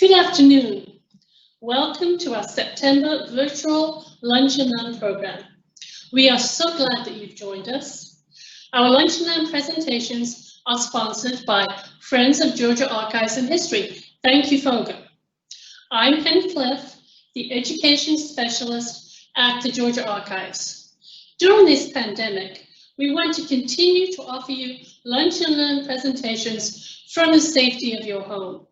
Good afternoon. Welcome to our September virtual Lunch and Learn program. We are so glad that you've joined us. Our Lunch and Learn presentations are sponsored by Friends of Georgia Archives and History. Thank you, FOGA. I'm Penny Cliff, the Education Specialist at the Georgia Archives. During this pandemic, we want to continue to offer you Lunch and Learn presentations from the safety of your home.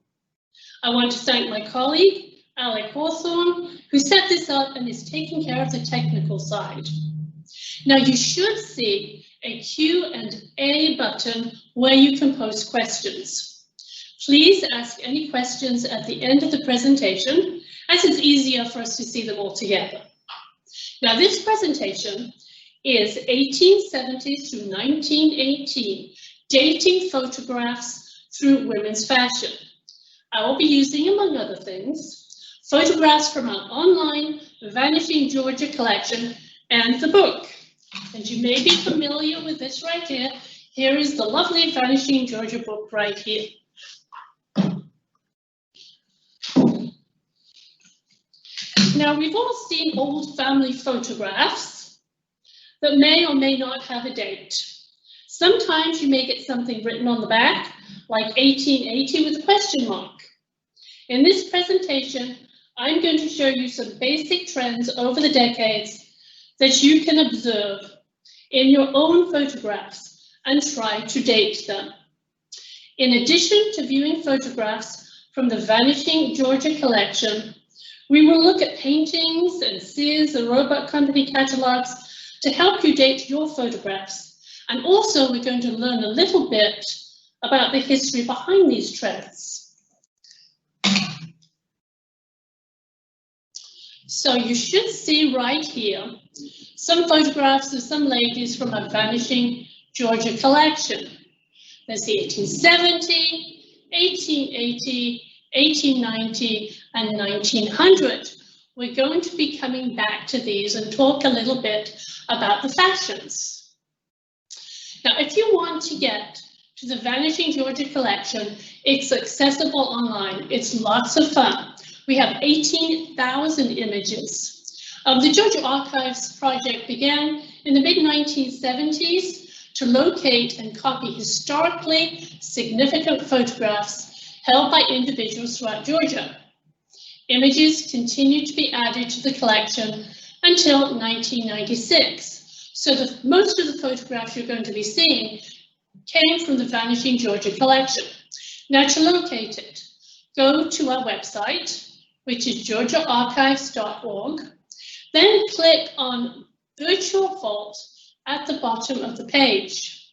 I want to thank my colleague, Alec Hawthorne, who set this up and is taking care of the technical side. Now you should see a Q&A button where you can post questions. Please ask any questions at the end of the presentation, as it's easier for us to see them all together. Now this presentation is 1870s through 1918, dating photographs through women's fashion. I will be using, among other things, photographs from our online Vanishing Georgia collection and the book. And you may be familiar with this right here. Here is the lovely Vanishing Georgia book right here. Now, we've all seen old family photographs that may or may not have a date. Sometimes you may get something written on the back, like 1880 with a question mark. In this presentation, I'm going to show you some basic trends over the decades that you can observe in your own photographs and try to date them. In addition to viewing photographs from the Vanishing Georgia collection, we will look at paintings and Sears and Roebuck Company catalogs to help you date your photographs. And also we're going to learn a little bit about the history behind these trends. So you should see right here some photographs of some ladies from our Vanishing Georgia collection. There's the 1870, 1880, 1890, and 1900. We're going to be coming back to these and talk a little bit about the fashions. Now, if you want to get to the Vanishing Georgia collection, it's accessible online. It's lots of fun. We have 18,000 images. The Georgia Archives project began in the mid-1970s to locate and copy historically significant photographs held by individuals throughout Georgia. Images continued to be added to the collection until 1996. So most of the photographs you're going to be seeing came from the Vanishing Georgia collection. Now to locate it, go to our website, which is georgiaarchives.org, then click on Virtual Vault at the bottom of the page.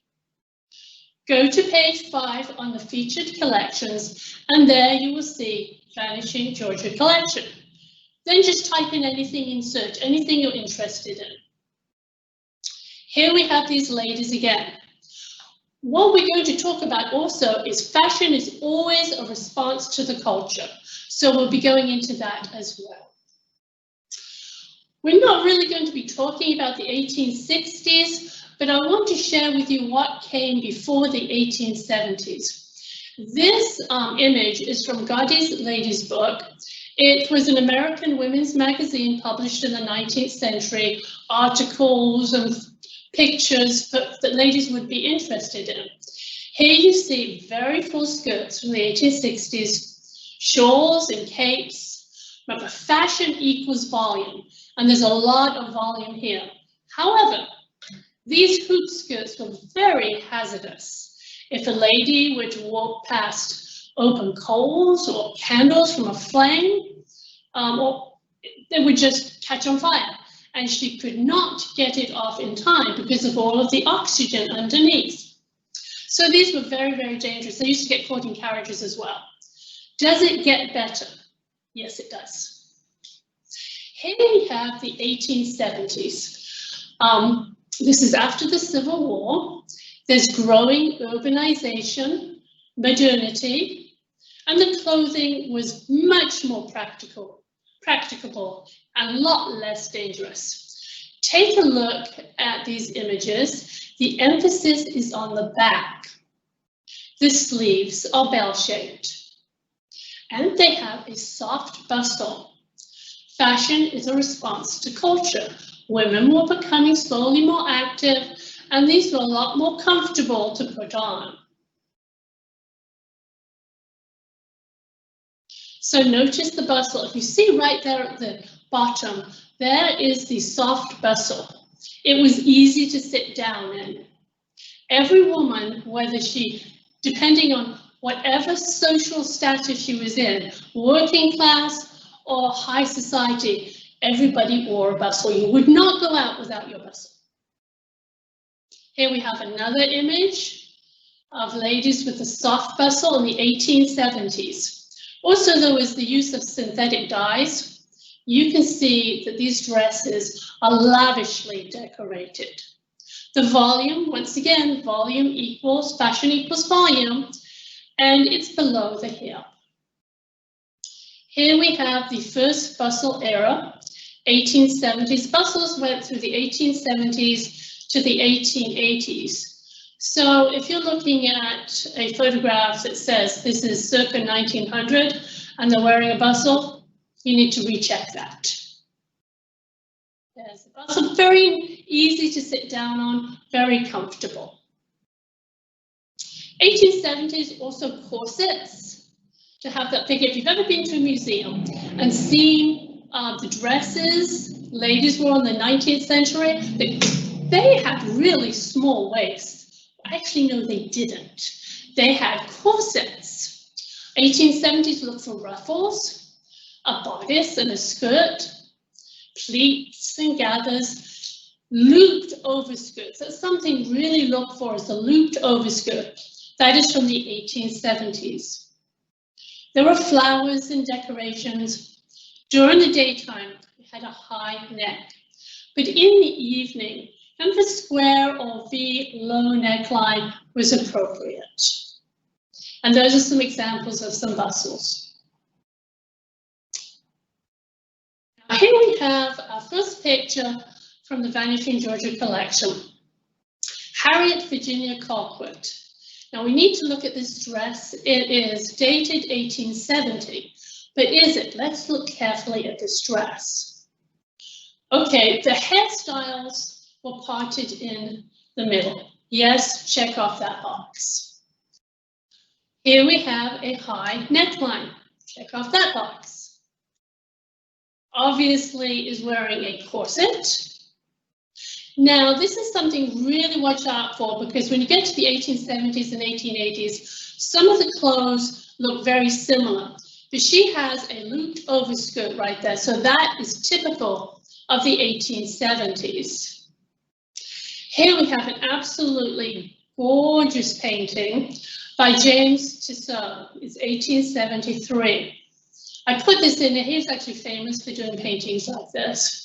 Go to page 5 on the featured collections, and there you will see Vanishing Georgia collection. Then just type in anything in search, anything you're interested in. Here we have these ladies again. What we're going to talk about also is fashion is always a response to the culture. So we'll be going into that as well. We're not really going to be talking about the 1860s, but I want to share with you what came before the 1870s. This image is from Godey's Ladies' Book. It was an American women's magazine published in the 19th century, articles and pictures that ladies would be interested in. Here you see very full skirts from the 1860s, shawls and capes. Remember, fashion equals volume, and there's a lot of volume here. However, these hoop skirts were very hazardous. If a lady were to walk past open coals or candles from a flame, or they would just catch on fire, and she could not get it off in time because of all of the oxygen underneath. So these were very, very dangerous. They used to get caught in carriages as well. Does it get better? Yes, it does. Here we have the 1870s. This is after the Civil War. There's growing urbanization, modernity, and the clothing was much more practicable and a lot less dangerous. Take a look at these images. The emphasis is on the back. The sleeves are bell-shaped. and they have a soft bustle. Fashion is a response to culture. Women were becoming slowly more active, and these were a lot more comfortable to put on. So notice the bustle. If you see right there at the bottom, there is the soft bustle. It was easy to sit down in. Every woman, whether she, depending on whatever social status she was in, working class or high society, everybody wore a bustle. You would not go out without your bustle. Here we have another image of ladies with a soft bustle in the 1870s. Also, there was the use of synthetic dyes. You can see that these dresses are lavishly decorated. The volume, once again, volume equals, fashion equals volume, and it's below the hip. Here we have the first bustle era, 1870s. Bustles went through the 1870s to the 1880s. So if you're looking at a photograph that says this is circa 1900 and they're wearing a bustle, you need to recheck that. There's the bustle, very easy to sit down on, very comfortable. 1870s, also corsets, to have that figure. If you've ever been to a museum and seen the dresses ladies wore in the 19th century, they had really small waists. Actually, no, they didn't. They had corsets. 1870s looked for ruffles, a bodice and a skirt, pleats and gathers, looped overskirts. That's something really look for, is the looped overskirt. That is from the 1870s. There were flowers and decorations. During the daytime, it had a high neck, but in the evening, kind of a square or V low neckline was appropriate. And those are some examples of some bustles. Now, here we have our first picture from the Vanishing Georgia collection. Harriet Virginia Colquitt. Now we need to look at this dress. It is dated 1870, but is it? Let's look carefully at this dress. Okay, the hairstyles were parted in the middle. Yes, check off that box. Here we have a high neckline. Check off that box. Obviously is wearing a corset. Now, this is something really watch out for, because when you get to the 1870s and 1880s, some of the clothes look very similar, but she has a looped overskirt right there. So that is typical of the 1870s. Here we have an absolutely gorgeous painting by James Tissot. It's 1873. I put this in here. He's actually famous for doing paintings like this.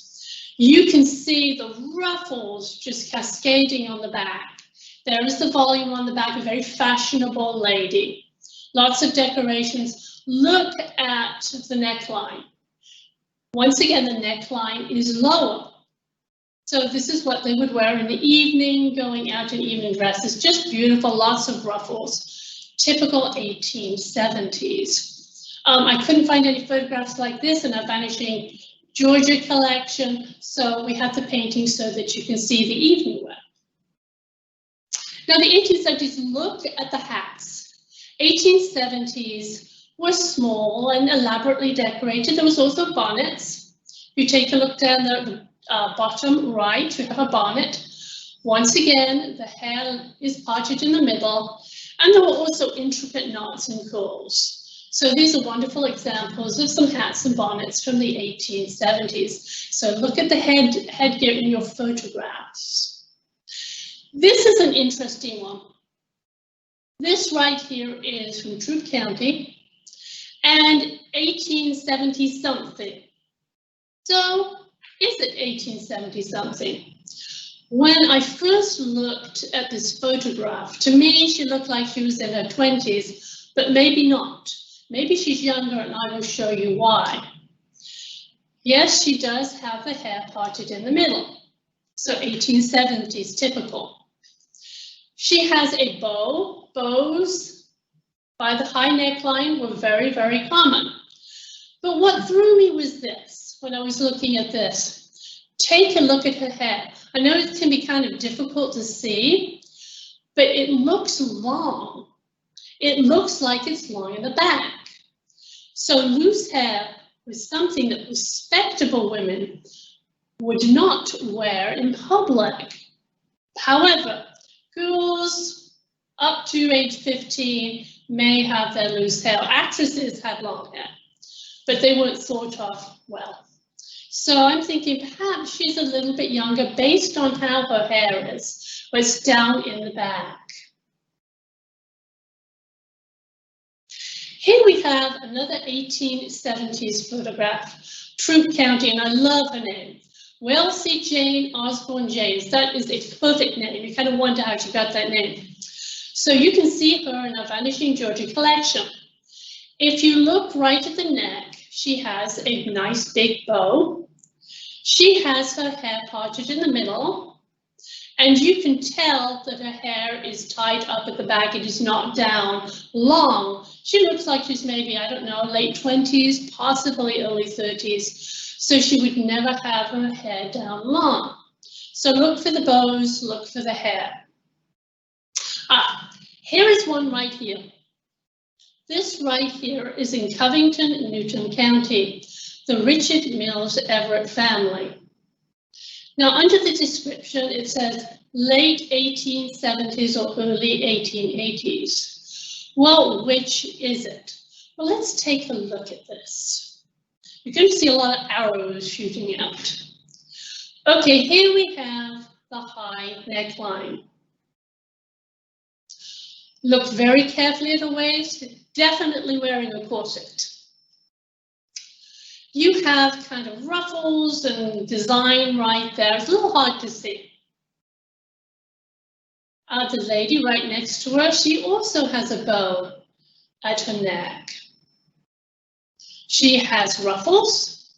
You can see the ruffles just cascading on the back. There is the volume on the back, a very fashionable lady. Lots of decorations. Look at the neckline. Once again, the neckline is lower. So this is what they would wear in the evening, going out in evening dresses. Just beautiful, lots of ruffles. Typical 1870s. I couldn't find any photographs like this in our Vanishing Georgia collection, so we have the painting so that you can see the evening wear. Now the 1870s, look at the hats. 1870s were small and elaborately decorated. There was also bonnets. If you take a look down there at the bottom right, we have a bonnet. Once again, the hair is parted in the middle, and there were also intricate knots and curls. So these are wonderful examples of some hats and bonnets from the 1870s. So look at the headgear in your photographs. This is an interesting one. This right here is from Troup County and 1870 something. So is it 1870 something? When I first looked at this photograph, to me she looked like she was in her 20s, but maybe not. Maybe she's younger, and I will show you why. Yes, she does have the hair parted in the middle. So 1870s, typical. She has a bow. Bows by the high neckline were very, very common. But what threw me was this, when I was looking at this. Take a look at her hair. I know it can be kind of difficult to see, but it looks long. It looks like it's long in the back. So loose hair was something that respectable women would not wear in public. However, girls up to age 15 may have their loose hair. Actresses had long hair, but they weren't thought of well. So I'm thinking perhaps she's a little bit younger based on how her hair is, but it's down in the back. Here we have another 1870s photograph, Troup County, and I love her name. Wealthy Jane Osborne James. That is a perfect name. You kind of wonder how she got that name. So you can see her in our Vanishing Georgia collection. If you look right at the neck, she has a nice big bow. She has her hair parted in the middle, and you can tell that her hair is tied up at the back. It is not down long. She looks like she's maybe, I don't know, late 20s, possibly early 30s. So she would never have her hair down long. So look for the bows, look for the hair. Here is one right here. This right here is in Covington, Newton County, the Richard Mills Everett family. Now under the description, it says late 1870s or early 1880s. Well, which is it? Well, let's take a look at this. You're going to see a lot of arrows shooting out. Okay, here we have the high neckline. Look very carefully at her waist, definitely wearing a corset. You have kind of ruffles and design right there. It's a little hard to see. The lady right next to her, she also has a bow at her neck. She has ruffles.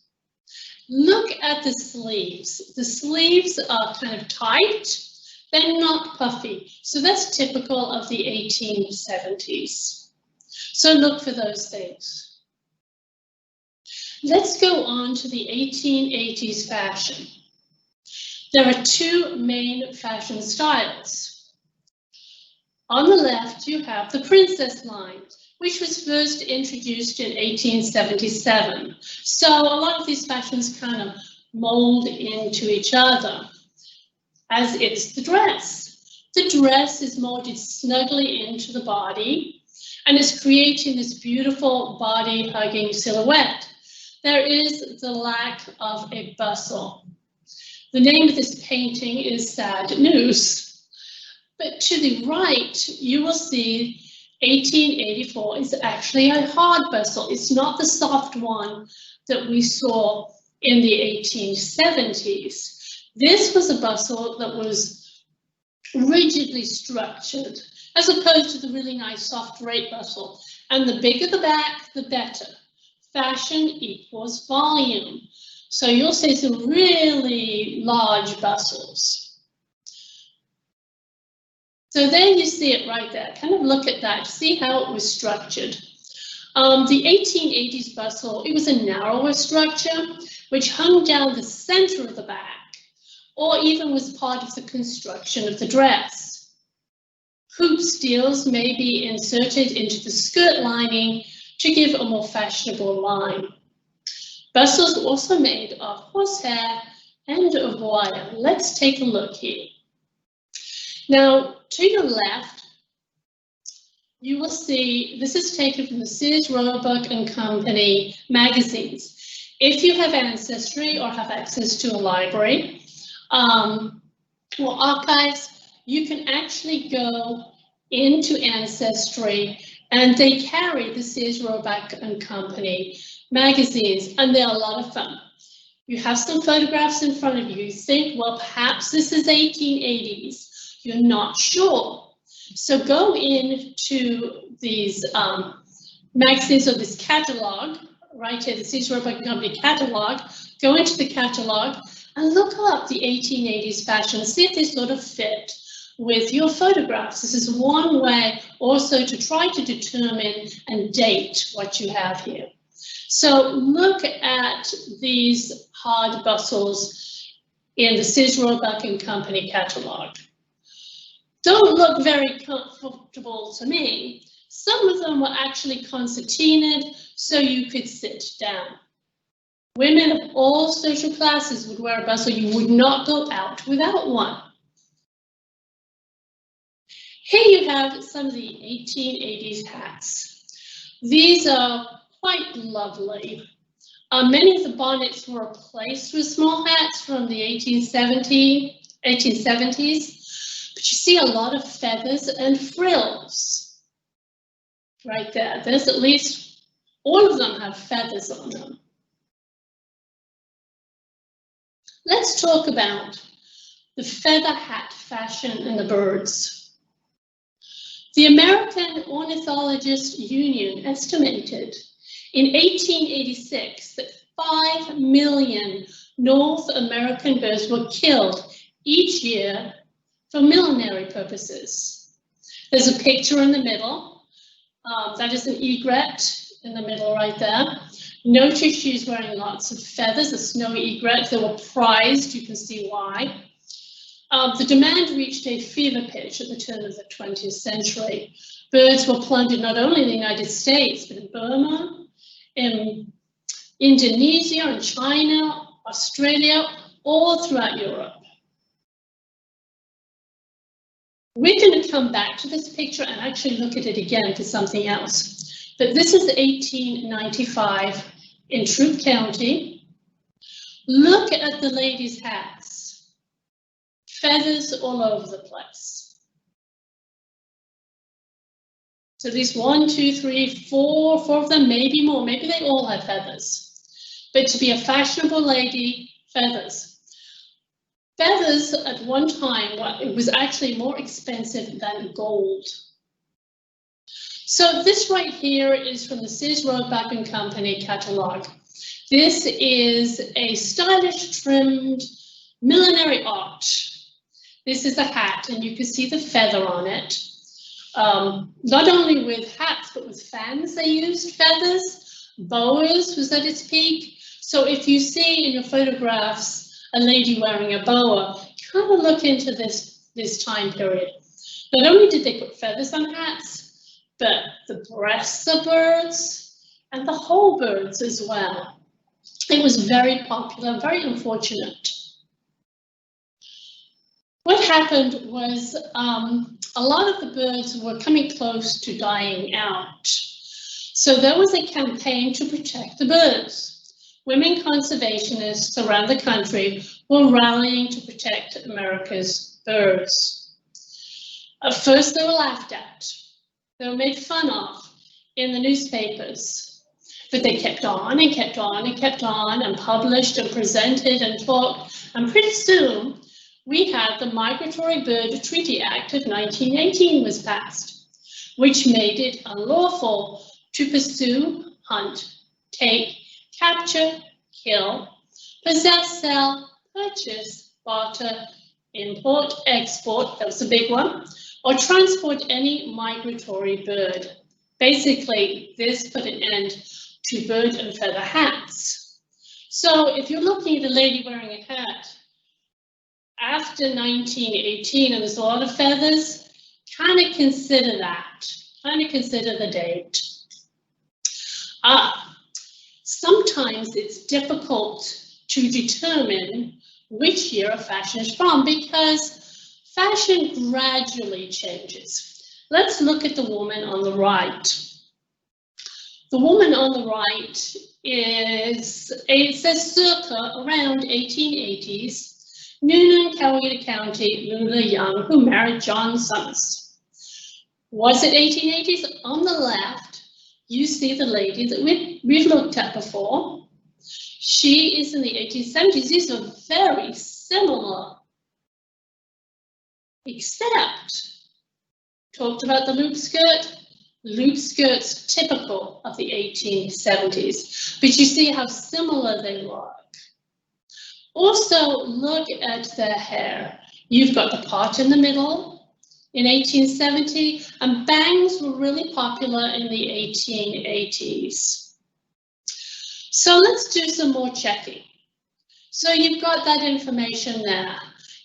Look at the sleeves. The sleeves are kind of tight. They're not puffy. So that's typical of the 1870s. So look for those things. Let's go on to the 1880s fashion. There are two main fashion styles. On the left, you have the princess line, which was first introduced in 1877. So a lot of these fashions kind of mold into each other, as is the dress. The dress is molded snugly into the body, and it's creating this beautiful body-hugging silhouette. There is the lack of a bustle. The name of this painting is Sad News. But to the right, you will see 1884 is actually a hard bustle. It's not the soft one that we saw in the 1870s. This was a bustle that was rigidly structured, as opposed to the really nice soft drape bustle. And the bigger the back, the better. Fashion equals volume. So you'll see some really large bustles. So there you see it right there. Kind of look at that, see how it was structured. The 1880s bustle, it was a narrower structure, which hung down the center of the back, or even was part of the construction of the dress. Hoop steels may be inserted into the skirt lining to give a more fashionable line. Bustles were also made of horsehair and of wire. Let's take a look here. Now, to your left, you will see this is taken from the Sears, Roebuck and Company magazines. If you have Ancestry or have access to a library or archives, you can actually go into Ancestry, and they carry the Sears, Roebuck and Company magazines, and they're a lot of fun. You have some photographs in front of you. You think, well, perhaps this is 1880s. You're not sure. So go into these magazines or this catalog, right here, the Sears, Roebuck and Company catalog. Go into the catalog and look up the 1880s fashion. See if they sort of fit with your photographs. This is one way, also to try to determine and date what you have here. So look at these hard bustles in the Cis Roebuck and Company catalogue. Don't look very comfortable to me. Some of them were actually concertinaed, so you could sit down. Women of all social classes would wear a bustle. You would not go out without one. Here you have some of the 1880s hats. These are quite lovely. Many of the bonnets were replaced with small hats from the 1870s, but you see a lot of feathers and frills right there. There's at least, all of them have feathers on them. Let's talk about the feather hat fashion and the birds. The American Ornithologist Union estimated in 1886 that 5 million North American birds were killed each year for millinery purposes. There's a picture in the middle. That is an egret in the middle right there. Notice she's wearing lots of feathers, a snowy egret. They were prized, you can see why. The demand reached a fever pitch at the turn of the 20th century. Birds were plundered not only in the United States, but in Burma, in Indonesia, and China, Australia, all throughout Europe. We're going to come back to this picture and actually look at it again for something else. But this is 1895 in Troup County. Look at the ladies' hats. Feathers all over the place. So these 1, 2, 3, 4 of them, maybe more, maybe they all had feathers. But to be a fashionable lady, feathers. Feathers at one time, it was actually more expensive than gold. So this right here is from the Cis Roebuck and Company catalogue. This is a stylish trimmed millinery arch. This is a hat, and you can see the feather on it. Not only with hats, but with fans they used feathers. Boas was at its peak. So if you see in your photographs a lady wearing a boa, kind of look into this time period. Not only did they put feathers on hats, but the breasts of birds and the whole birds as well. It was very popular, very unfortunate. What happened was a lot of the birds were coming close to dying out. So there was a campaign to protect the birds. Women conservationists around the country were rallying to protect America's birds. At first they were laughed at. They were made fun of in the newspapers. But they kept on and kept on and kept on and published and presented and talked. And pretty soon, we had the Migratory Bird Treaty Act of 1918 was passed, which made it unlawful to pursue, hunt, take, capture, kill, possess, sell, purchase, barter, import, export, that was a big one, or transport any migratory bird. Basically, this put an end to bird and feather hats. So if you're looking at a lady wearing a hat after 1918 and there's a lot of feathers, kind of consider that, kind of consider the date. Sometimes it's difficult to determine which year a fashion is from because fashion gradually changes. Let's look at the woman on the right. The woman on the right is, it says circa around 1880s, Noonan, Coweta County, Lula Young, who married John Summers. Was it 1880s? On the left, you see the lady that we've looked at before. She is in the 1870s. These are very similar, except talked about the loop skirt. Loop skirts typical of the 1870s, but you see how similar they look. Also, look at their hair. You've got the part in the middle, in 1870, and bangs were really popular in the 1880s. So let's do some more checking. So you've got that information there.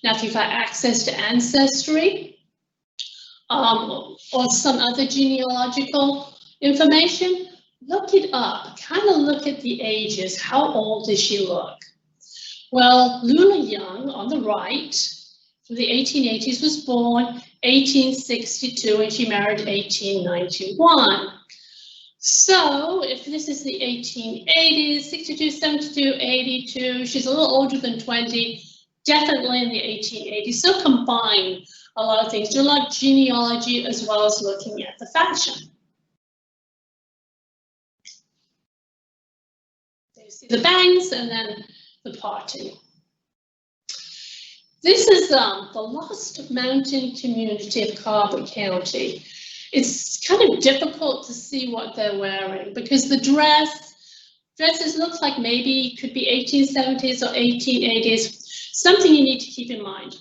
Now, if you've had access to Ancestry or some other genealogical information, look it up. Kind of look at the ages. How old does she look? Well, Lula Young on the right, from the 1880s, was born 1862 and she married 1891. So if this is the 1880s, 62, 72, 82, she's a little older than 20, definitely in the 1880s. So combine a lot of things, do a lot of genealogy as well as looking at the fashion. You see the bangs and then the party. This is the Lost Mountain community of Carver County. It's kind of difficult to see what they're wearing because the dresses look like maybe could be 1870s or 1880s. Something you need to keep in mind.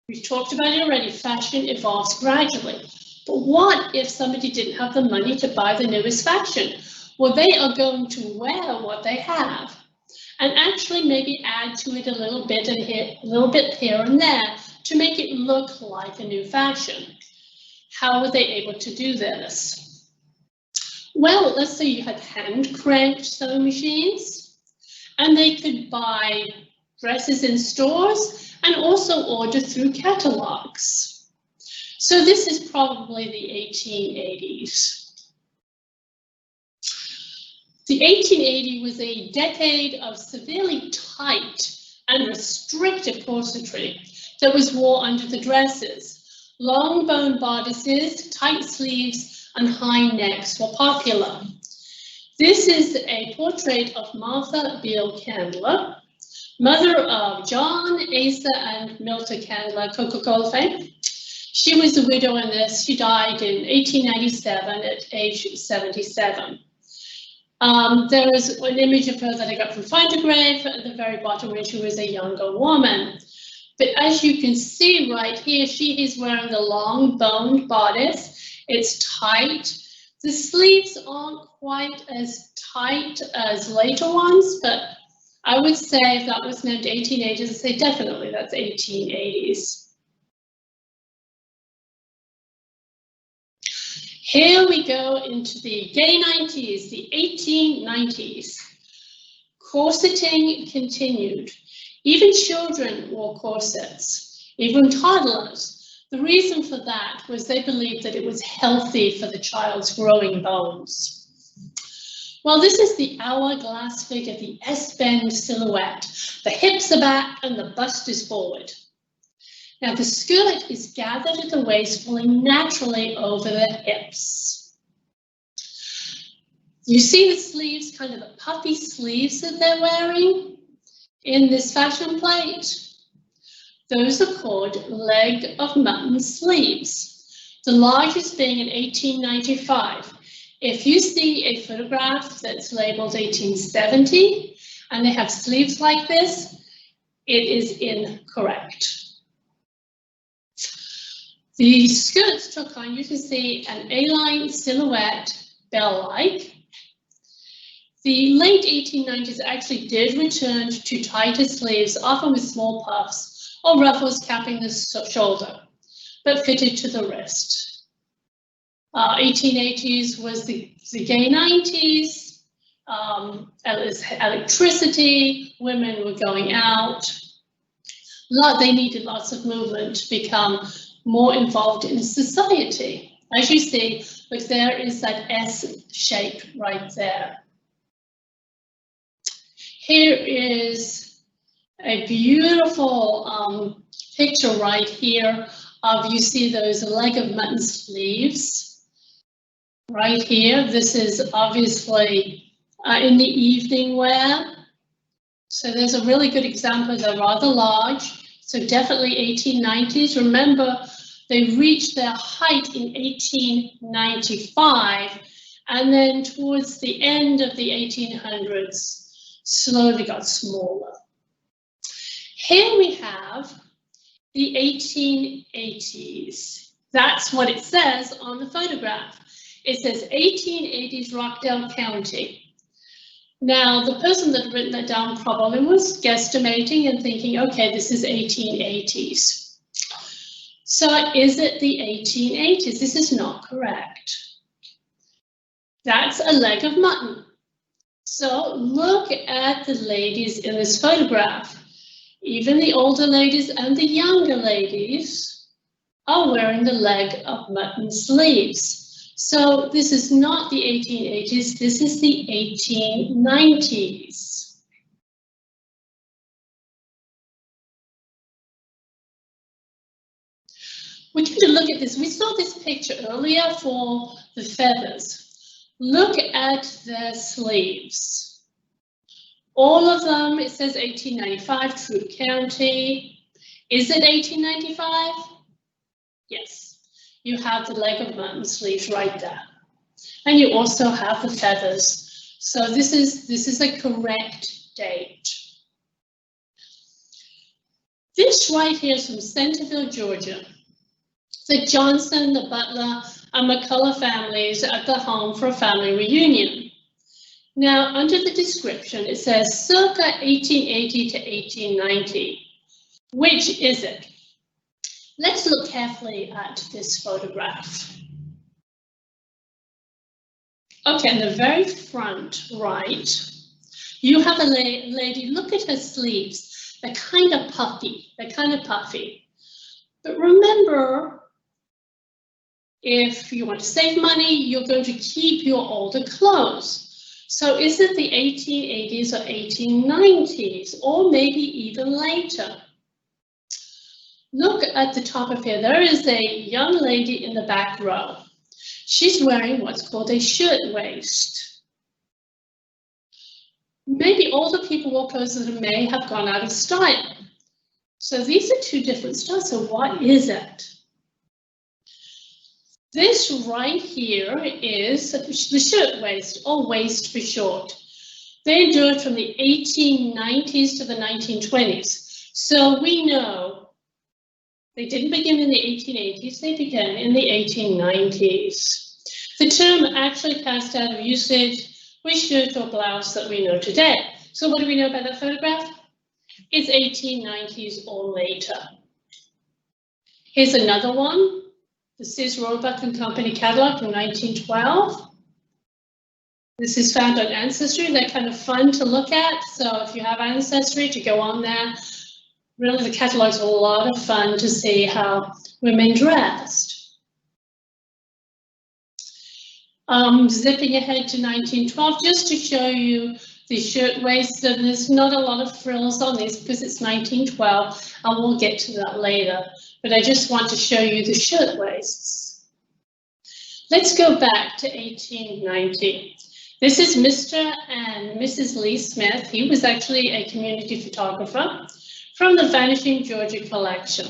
We've talked about it already, fashion evolves gradually. But what if somebody didn't have the money to buy the newest fashion? Well, they are going to wear what they have and actually maybe add to it a little bit here and there to make it look like a new fashion. How were they able to do this? Well, let's say you had hand-cranked sewing machines, and they could buy dresses in stores and also order through catalogs. So this is probably the 1880s. The 1880s was a decade of severely tight and restrictive corsetry that was worn under the dresses. Long bone bodices, tight sleeves, and high necks were popular. This is a portrait of Martha Beale Candler, mother of John, Asa, and Milton Candler, Coca-Cola fame. She was a widow in this. She died in 1897 at age 77. There is an image of her that I got from Findergrave at the very bottom when she was a younger woman. But as you can see right here, she is wearing the long boned bodice. It's tight. The sleeves aren't quite as tight as later ones, but I would say if that was named 1880s, I'd say definitely that's 1880s. Here we go into the gay 90s, the 1890s. Corseting continued. Even children wore corsets, even toddlers. The reason for that was they believed that it was healthy for the child's growing bones. Well, this is the hourglass figure, the S-bend silhouette. The hips are back and the bust is forward. Now the skirt is gathered at the waist, pulling naturally over the hips. You see the sleeves, kind of the puffy sleeves that they're wearing in this fashion plate. Those are called leg of mutton sleeves. The largest being in 1895. If you see a photograph that's labeled 1870 and they have sleeves like this, it is incorrect. The skirts took on, you can see, an A-line silhouette, bell-like. The late 1890s actually did return to tighter sleeves, often with small puffs or ruffles capping the shoulder, but fitted to the wrist. 1880s was the gay 90s. It was electricity, women were going out. They needed lots of movement to become more involved in society. As you see, look, there is that S shape right there. Here is a beautiful picture right here of, you see those leg of mutton sleeves right here. This is obviously in the evening wear. So there's a really good example. They're rather large. So definitely 1890s. Remember, they reached their height in 1895, and then towards the end of the 1800s, slowly got smaller. Here we have the 1880s. That's what it says on the photograph. It says 1880s Rockdale County. Now, the person that had written that down probably was guesstimating and thinking, okay, this is 1880s. So is it the 1880s? This is not correct. That's a leg of mutton. So look at the ladies in this photograph. Even the older ladies and the younger ladies are wearing the leg of mutton sleeves. So this is not the 1880s, this is the 1890s. We're going to look at this. We saw this picture earlier for the feathers. Look at their sleeves. All of them, it says 1895, Troup County. Is it 1895? Yes. You have the leg of mutton sleeves right there. And you also have the feathers. So this is a correct date. This right here is from Centerville, Georgia. The Johnson, the Butler, and McCullough families at the home for a family reunion. Now, under the description, it says circa 1880 to 1890. Which is it? Let's look carefully at this photograph. Okay, in the very front right, you have a lady, look at her sleeves. They're kind of puffy, But remember, if you want to save money, you're going to keep your older clothes. So is it the 1880s or 1890s, or maybe even later? Look at the top of here. There is a young lady in the back row. She's wearing what's called a shirtwaist. Maybe older people wore clothes that may have gone out of style. So these are two different styles. So what is it? This right here is the shirtwaist, or waist for short. They endured from the 1890s to the 1920s. So we know they didn't begin in the 1880s, they began in the 1890s. The term actually passed out of usage with shirt or blouse that we know today. So what do we know about that photograph? It's 1890s or later. Here's another one. The Sears Roebuck and Company catalog from 1912. This is found on Ancestry. They're kind of fun to look at. So if you have Ancestry, to go on there. Really, the catalog's a lot of fun to see how women dressed. Zipping ahead to 1912, just to show you the shirtwaist. And there's not a lot of frills on this because it's 1912, and we'll get to that later. But I just want to show you the shirtwaists. Let's go back to 1890. This is Mr. and Mrs. Lee Smith. He was actually a community photographer from the Vanishing Georgia collection.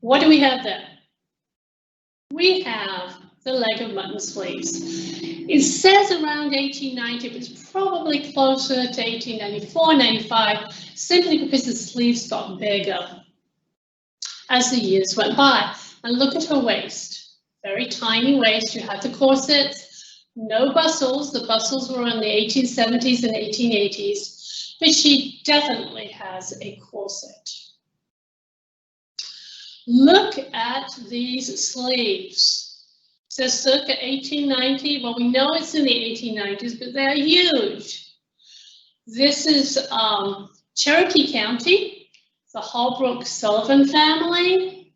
What do we have there? We have the leg of mutton sleeves. It says around 1890, but it's probably closer to 1894, 95, simply because the sleeves got bigger as the years went by. And look at her waist, very tiny waist. You had the corsets, no bustles. The bustles were in the 1870s and 1880s. But she definitely has a corset. Look at these sleeves. It says circa 1890. Well, we know it's in the 1890s, but they're huge. This is Cherokee County, the Holbrook Sullivan family.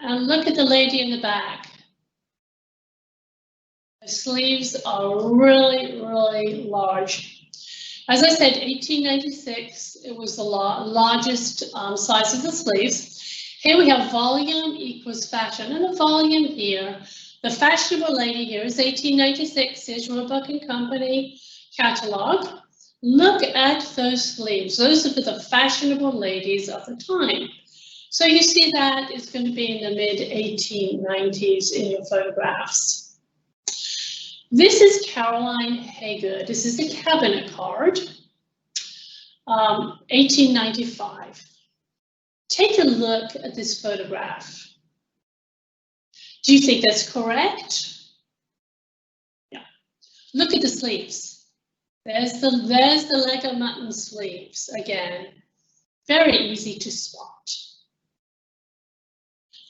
And look at the lady in the back. The sleeves are really, really large. As I said, 1896, it was the largest size of the sleeves. Here we have volume equals fashion, and the volume here, the fashionable lady here is 1896, Sears Roebuck and Company catalog. Look at those sleeves. Those are for the fashionable ladies of the time. So you see that it's going to be in the mid-1890s in your photographs. This is Caroline Hager. This is the cabinet card, 1895. Take a look at this photograph. Do you think that's correct? Yeah. Look at the sleeves. There's the leg of mutton sleeves again. Very easy to spot.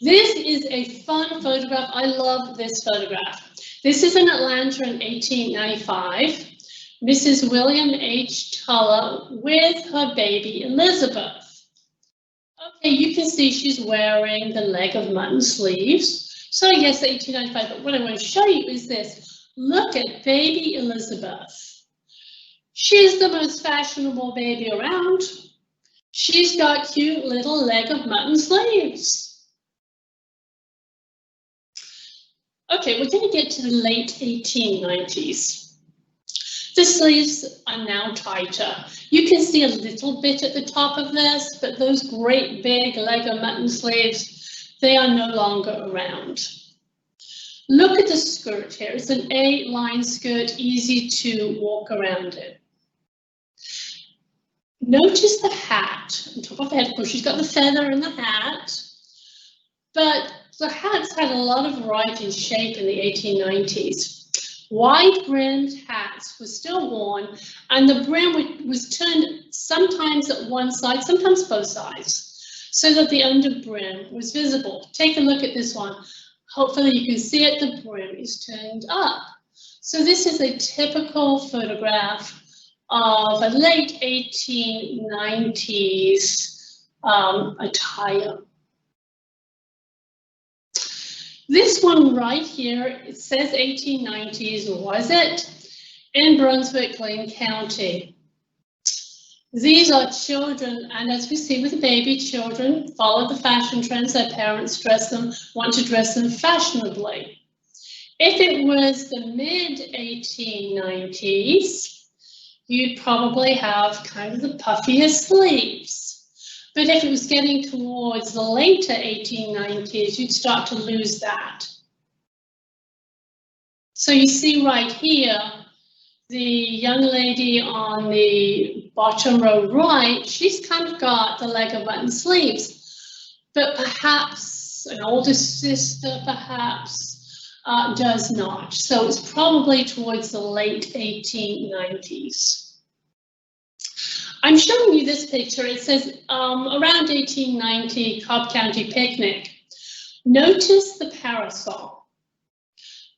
This is a fun photograph. I love this photograph. This is in Atlanta in 1895. Mrs. William H. Tuller with her baby Elizabeth. Okay, you can see she's wearing the leg of mutton sleeves. So I guess 1895, but what I want to show you is this. Look at baby Elizabeth. She's the most fashionable baby around. She's got cute little leg of mutton sleeves. Okay, we're going to get to the late 1890s. The sleeves are now tighter. You can see a little bit at the top of this, but those great big leg of mutton sleeves, they are no longer around. Look at the skirt here. It's an A-line skirt, easy to walk around in. Notice the hat on top of her head. Of course, she's got the feather in the hat, but the hats had a lot of variety and shape in the 1890s. Wide-brimmed hats were still worn, and the brim was turned sometimes at one side, sometimes both sides, so that the underbrim was visible. Take a look at this one. Hopefully you can see it, the brim is turned up. So this is a typical photograph of a late 1890s attire. This one right here, it says 1890s, was it? In Brunswick, Lane County. These are children, and as we see with baby children, follow the fashion trends. Their parents dress them, want to dress them fashionably. If it was the mid-1890s, you'd probably have kind of the puffier sleeves. But if it was getting towards the later 1890s, you'd start to lose that. So you see right here, the young lady on the bottom row right, she's kind of got the leg of mutton sleeves, but perhaps an older sister perhaps does not. So it's probably towards the late 1890s. I'm showing you this picture. It says around 1890 Cobb County picnic. Notice the parasol.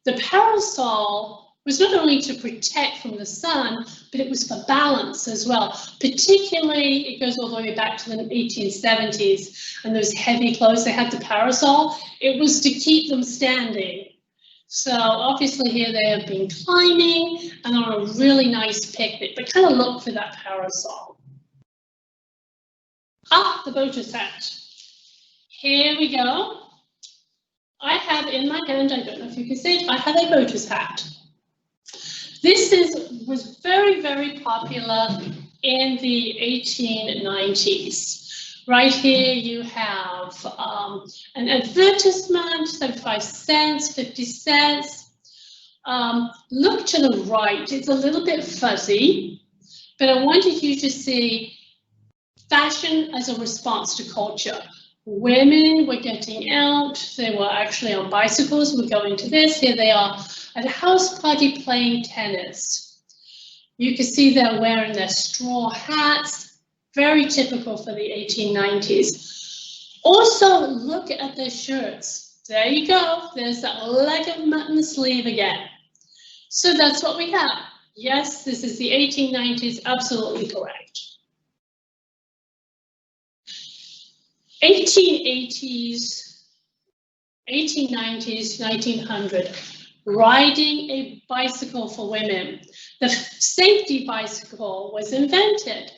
The parasol was not only to protect from the sun, but it was for balance as well. Particularly, it goes all the way back to the 1870s, and those heavy clothes, they had the parasol. It was to keep them standing. So obviously here they have been climbing and on a really nice picnic, but kind of look for that parasol. Ah, the boater's hat. Here we go. I have in my hand, I don't know if you can see it, I have a boater's hat. This was very, very popular in the 1890s. Right here you have an advertisement, 75 cents, 50 cents. Look to the right, it's a little bit fuzzy, but I wanted you to see fashion as a response to culture. Women were getting out, they were actually on bicycles, we're going to this, here they are at a house party playing tennis. You can see they're wearing their straw hats, very typical for the 1890s. Also, look at their shirts. There you go, there's that leg of mutton sleeve again. So that's what we have. Yes, this is the 1890s, absolutely correct. 1880s, 1890s, 1900, riding a bicycle for women. The safety bicycle was invented.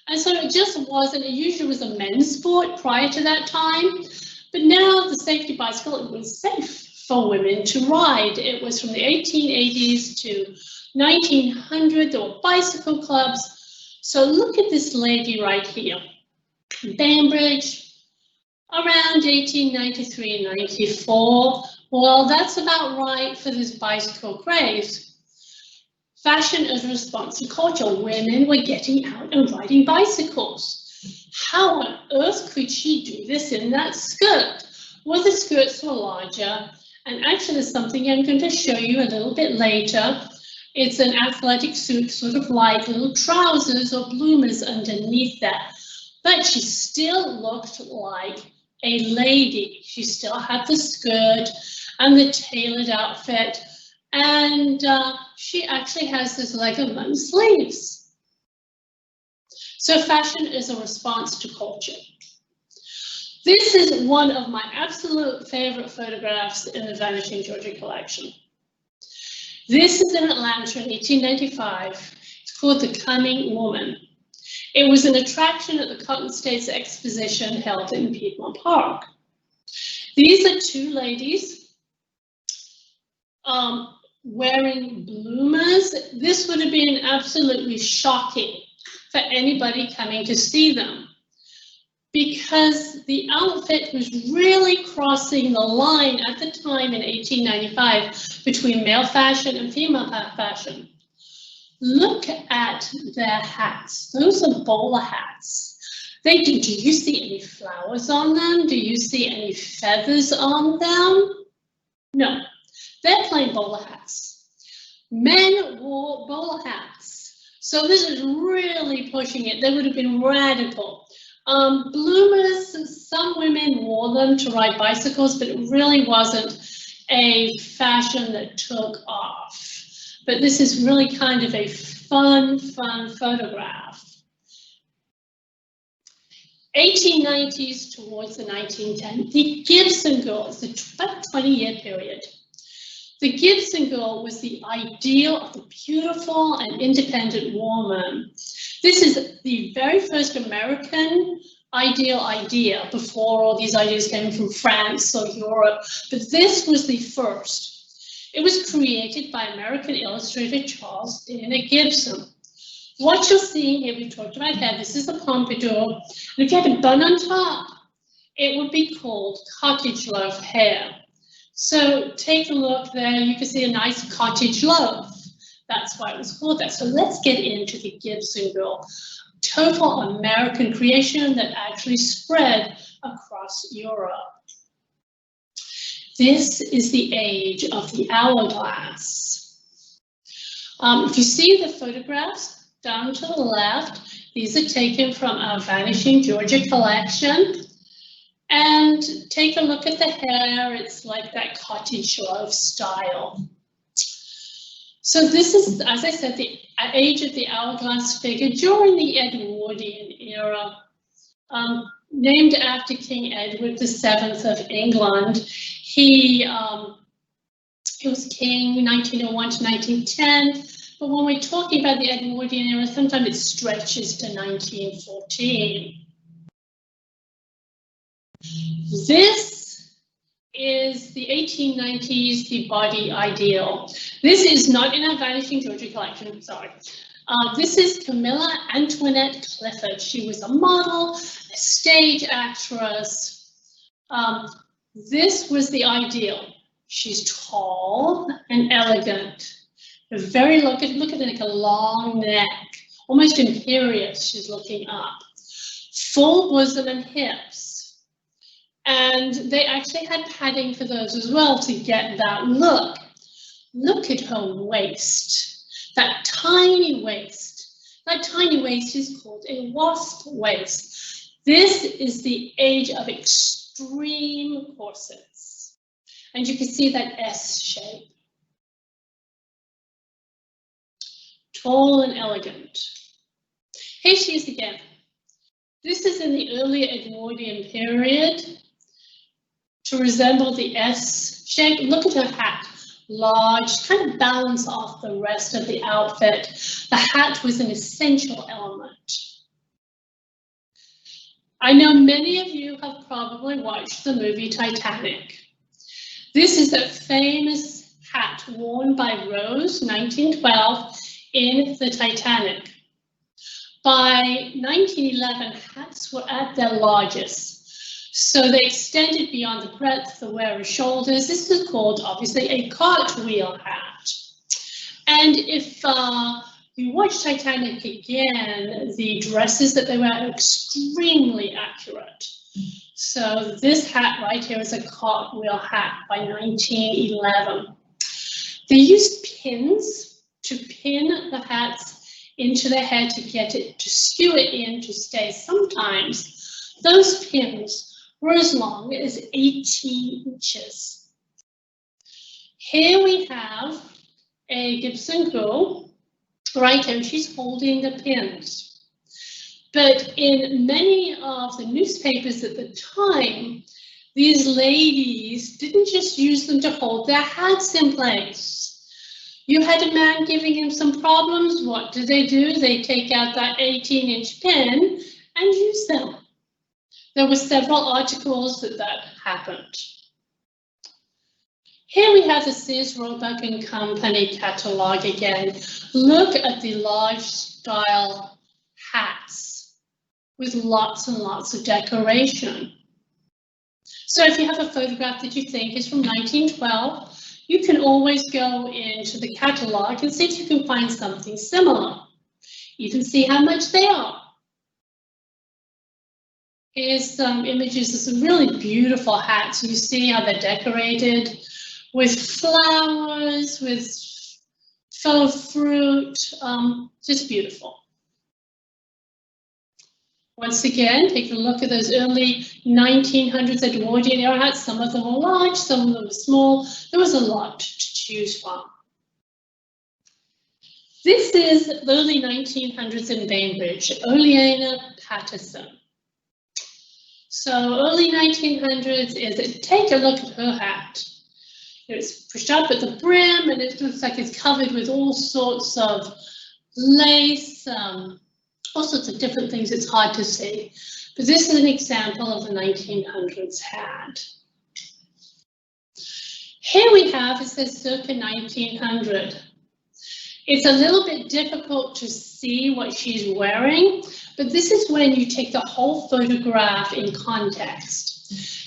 And so it just wasn't, it usually was a men's sport prior to that time, but now the safety bicycle, it was safe for women to ride. It was from the 1880s to 1900, there were bicycle clubs. So look at this lady right here, Bainbridge, around 1893, 94. Well, that's about right for this bicycle craze. Fashion as a response to culture. Women were getting out and riding bicycles. How on earth could she do this in that skirt? Well, the skirts were larger, and actually there's something I'm going to show you a little bit later. It's an athletic suit, sort of like little trousers or bloomers underneath that. But she still looked like a lady. She still had the skirt and the tailored outfit, and she actually has this leg of mutton sleeves. So fashion is a response to culture. This is one of my absolute favorite photographs in the Vanishing Georgia collection. This is in Atlanta in 1895. It's called The Cunning Woman. It was an attraction at the Cotton States Exposition held in Piedmont Park. These are two ladies wearing bloomers. This would have been absolutely shocking for anybody coming to see them, because the outfit was really crossing the line at the time in 1895 between male fashion and female fashion. Look at their hats. Those are bowler hats. Do you see any flowers on them? Do you see any feathers on them? No, they're plain bowler hats. Men wore bowler hats. So this is really pushing it. They would have been radical. Bloomers, some women wore them to ride bicycles, but it really wasn't a fashion that took off. But this is really kind of a fun photograph. 1890s towards the 1910s, the Gibson girl, it's about a 20-year period. The Gibson girl was the ideal of the beautiful and independent woman. This is the very first American ideal idea before all these ideas came from France or Europe, but this was the first. It was created by American illustrator Charles Dana Gibson. What you're seeing here, we talked about hair, this is a pompadour, and if you had a bun on top, it would be called cottage loaf hair. So take a look there, you can see a nice cottage loaf. That's why it was called that. So let's get into the Gibson girl. Total American creation that actually spread across Europe. This is the age of the hourglass. If you see the photographs down to the left, these are taken from our Vanishing Georgia collection. And take a look at the hair, it's like that cottage loaf style. So this is, as I said, the age of the hourglass figure during the Edwardian era, named after King Edward VII of England. He was king 1901 to 1910, but when we're talking about the Edwardian era, sometimes it stretches to 1914. This is the 1890s, the body ideal. This is not in our Vanishing Georgia collection, sorry. This is Camilla Antoinette Clifford. She was a model, a stage actress. This was the ideal. She's tall and elegant. Very look at like a long neck, almost imperious. She's looking up. Full bosom and hips. And they actually had padding for those as well to get that look. Look at her waist, that tiny waist. That tiny waist is called a wasp waist. This is the age of extreme corsets. And you can see that S shape. Tall and elegant. Here she is again. This is in the earlier Edwardian period. To resemble the S shape, look at her hat, large, kind of balance off the rest of the outfit. The hat was an essential element. I know many of you have probably watched the movie Titanic. This is a famous hat worn by Rose, 1912, in the Titanic. By 1911, hats were at their largest. So they extended beyond the breadth of the wearer's shoulders. This is called, obviously, a cartwheel hat. And if you watch Titanic again, the dresses that they wear are extremely accurate. So this hat right here is a cartwheel hat by 1911. They used pins to pin the hats into the head to get it, to skew it in to stay. Sometimes those pins were as long as 18 inches. Here we have a Gibson girl, right here, she's holding the pins. But in many of the newspapers at the time, these ladies didn't just use them to hold their hats in place. You had a man giving him some problems, what do? They take out that 18-inch pin and use them. There were several articles that happened. Here we have the Sears Roebuck and Company catalogue again. Look at the large style hats with lots and lots of decoration. So if you have a photograph that you think is from 1912, you can always go into the catalogue and see if you can find something similar. Even see how much they are. Here's some images of some really beautiful hats. You see how they're decorated with flowers, with faux fruit, just beautiful. Once again, take a look at those early 1900s Edwardian era hats. Some of them were large, some of them were small. There was a lot to choose from. This is the early 1900s in Bainbridge, Oleana Patterson. So early 1900s is, take a look at her hat. It's pushed up at the brim and it looks like it's covered with all sorts of lace, all sorts of different things. It's hard to see. But this is an example of the 1900s hat. Here we have, it says circa 1900. It's a little bit difficult to see what she's wearing, but this is when you take the whole photograph in context.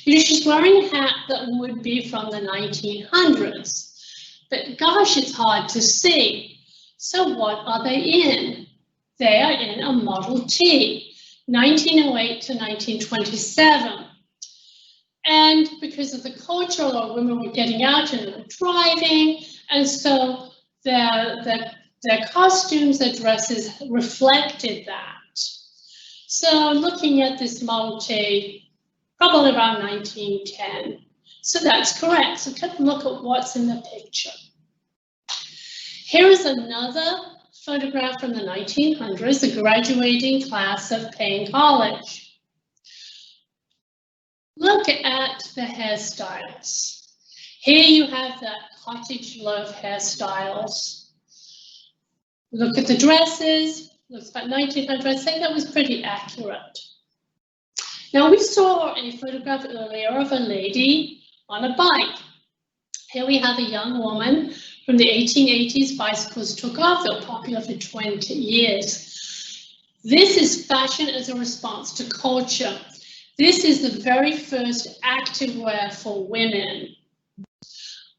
You know, she's wearing a hat that would be from the 1900s, but gosh, it's hard to see. So what are they in? They are in a Model T, 1908 to 1927. And because of the culture, a lot of women were getting out and were driving, and so their costumes, their dresses reflected that. So looking at this Model T, probably around 1910. So that's correct. So take a look at what's in the picture. Here is another photograph from the 1900s, the graduating class of Payne College. Look at the hairstyles. Here you have that cottage love hairstyles. Look at the dresses. Looks about 1900. I think that was pretty accurate. Now we saw a photograph earlier of a lady on a bike. Here we have a young woman from the 1880s. Bicycles took off. They were popular for 20 years. This is fashion as a response to culture. This is the very first activewear for women.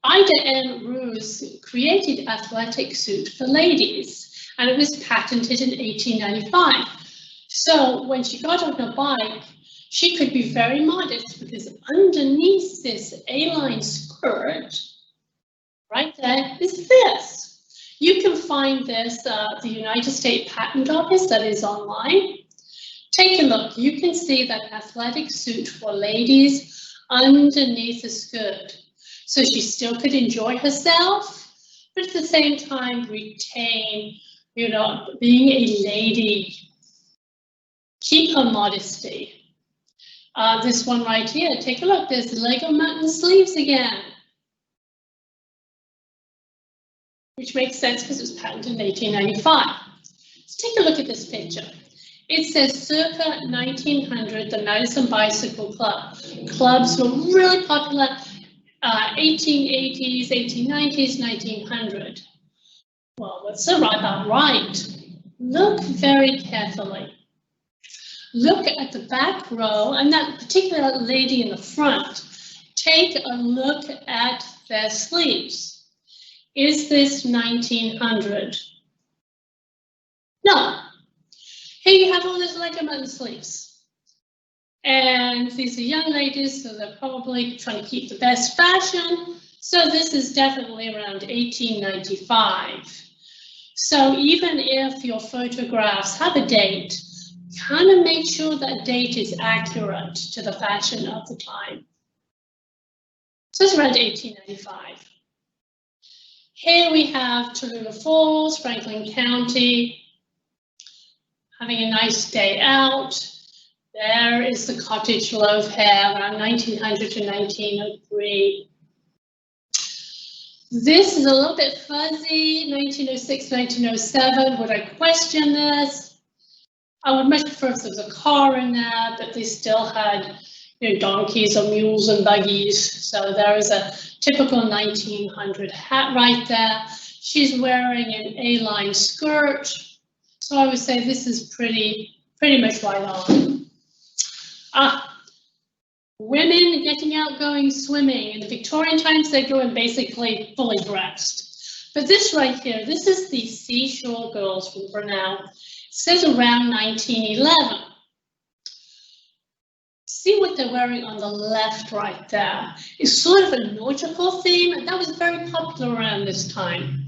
Ida M. Ruse created athletic suit for ladies, and it was patented in 1895. So when she got on her bike, she could be very modest because underneath this A-line skirt, right there, is this. You can find this at the United States Patent Office that is online. Take a look. You can see that athletic suit for ladies underneath the skirt. So she still could enjoy herself, but at the same time retain, you know, being a lady. Keep her modesty. This one right here, take a look. There's the Lego mutton sleeves again, which makes sense because it was patented in 1895. Let's take a look at this picture. It says circa 1900, the Madison Bicycle Club. Clubs were really popular 1880s, 1890s, 1900. Well, that's about right. Look very carefully. Look at the back row and that particular lady in the front. Take a look at their sleeves. Is this 1900? No. Here you have all those leg button sleeves. And these are young ladies, so they're probably trying to keep the best fashion. So this is definitely around 1895. So even if your photographs have a date, kind of make sure that date is accurate to the fashion of the time. So it's around 1895. Here we have Tallulah Falls, Franklin County, having a nice day out. There is the cottage loaf hair around 1900 to 1903. This is a little bit fuzzy, 1906, 1907. Would I question this? I would much prefer if there was a car in there, but they still had, you know, donkeys or mules and buggies. So there is a typical 1900 hat right there. She's wearing an A-line skirt. So I would say this is pretty much right on. Women getting out going swimming. In the Victorian times, they go in basically fully dressed. But this right here, this is the Seashore Girls from Brunel. It says around 1911. See what they're wearing on the left right there. It's sort of a nautical theme, and that was very popular around this time.